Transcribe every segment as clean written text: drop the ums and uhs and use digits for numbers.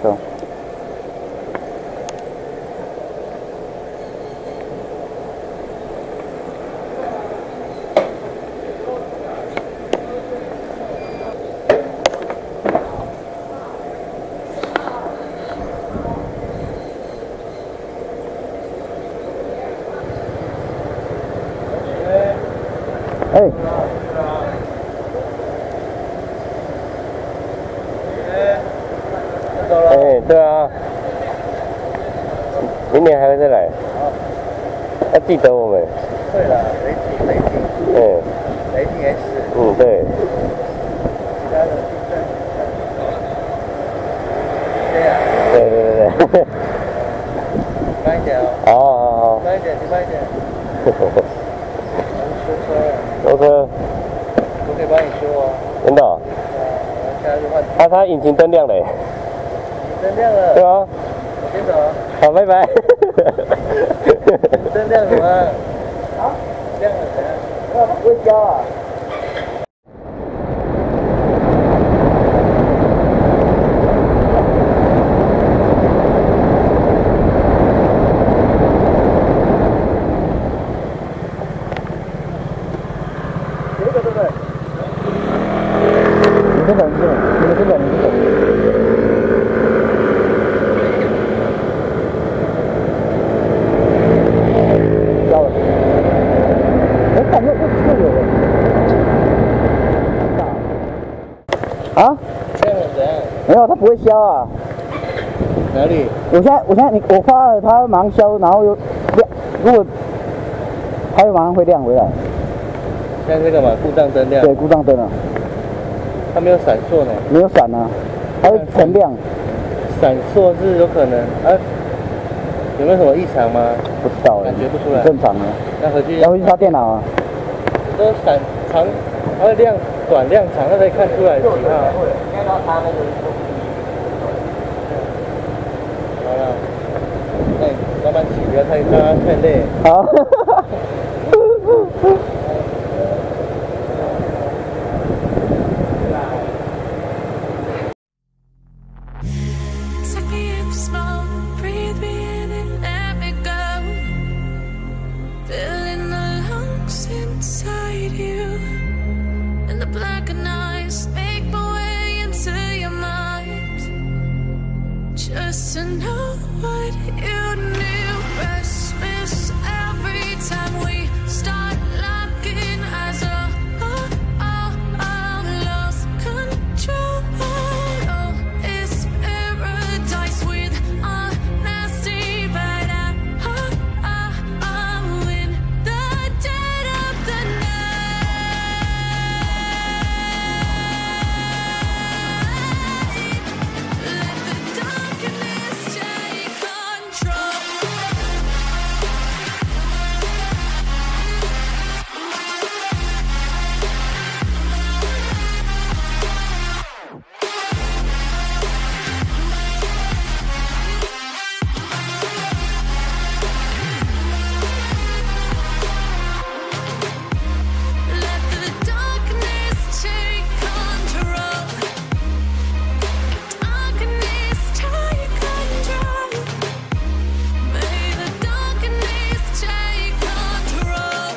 走。哎。哎，对啊，明年还会再来。要记得我们。会啦，雷霆。嗯。雷霆 S。嗯，对。其他的竞争。对呀。对。慢一点哦。好。慢一点，你慢一点。修车。我可以帮你修哦。真的？我现在就换。它引擎灯亮了。灯亮了。对啊。我先走。好，拜拜。灯亮什么？啊？亮了怎样？那不会焦啊。有一个对不对？你这个。啊？这样怎样？没有，它不会消啊。哪里？我现在我发了，它马上消，然后又亮。如果它又马上会亮回来。像这个嘛，故障灯亮。对，故障灯啊。它没有闪烁呢。没有闪啊，它会全亮。闪烁是有可能啊？有没有什么异常吗？不知道，感觉不出来。正常啊。要回去插电脑啊。都闪长，它会亮短亮长，那可以看出来几号。看到它那个。好了，那你慢慢骑，不要太累。好。Just to know what you knew. Restless every time we start locking eyes. Lost control. Oh, it's paradise with honesty, but I'm in the dead of the night. Let the darkness take control. Let the darkness take control. Darkness take control. May the darkness take control.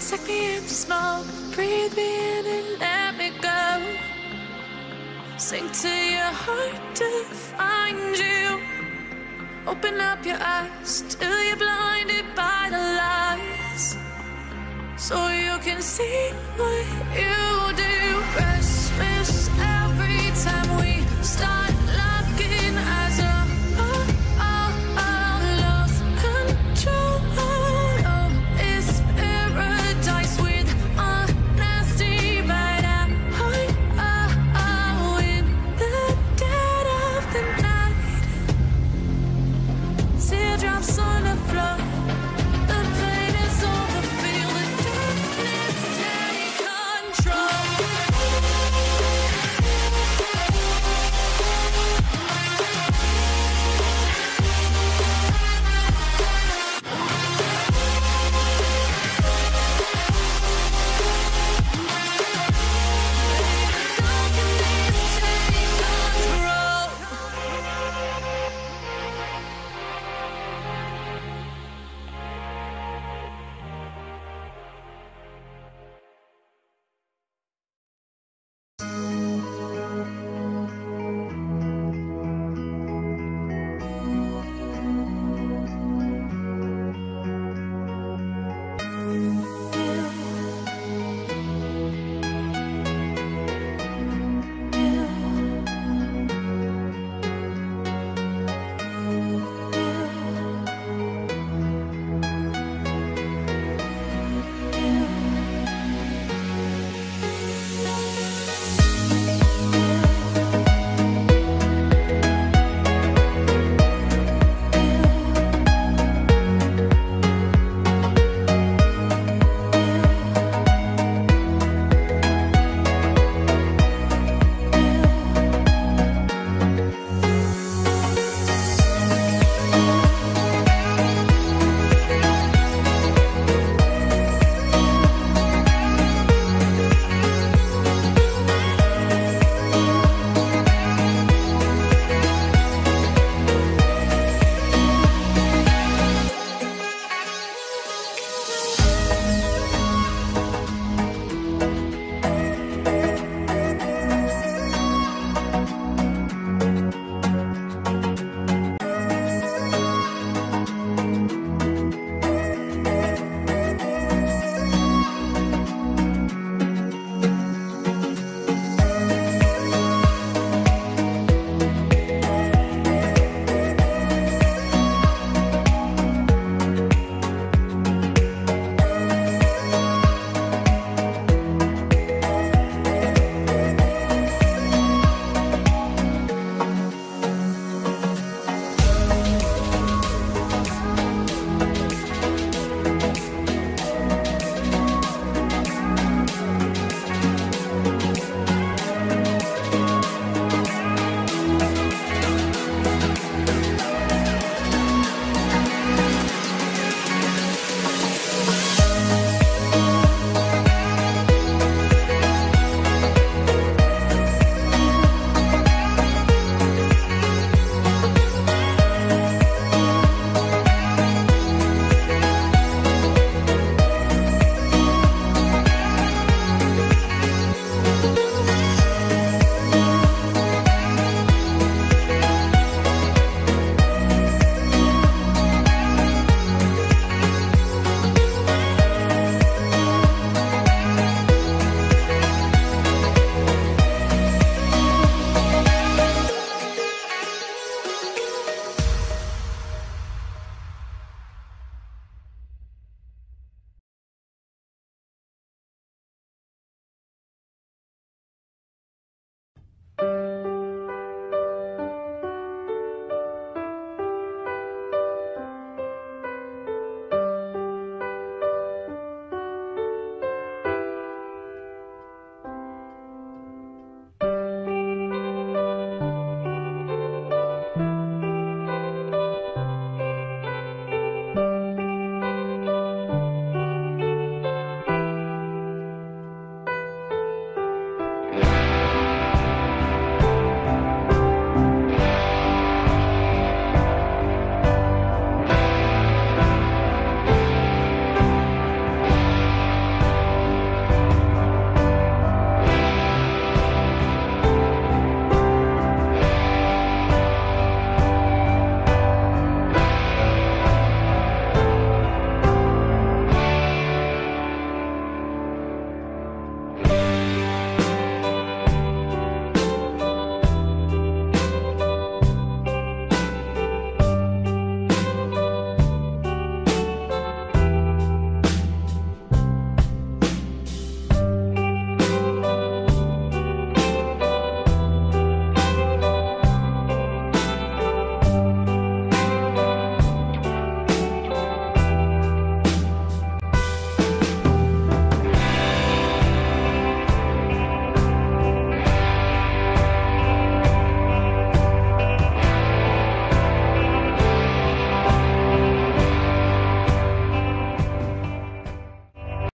Take me in the smoke, breathe me in and let me go. Sink to your heart to find you. Open up your eyes till you're blinded by the lies, so you can see what you do.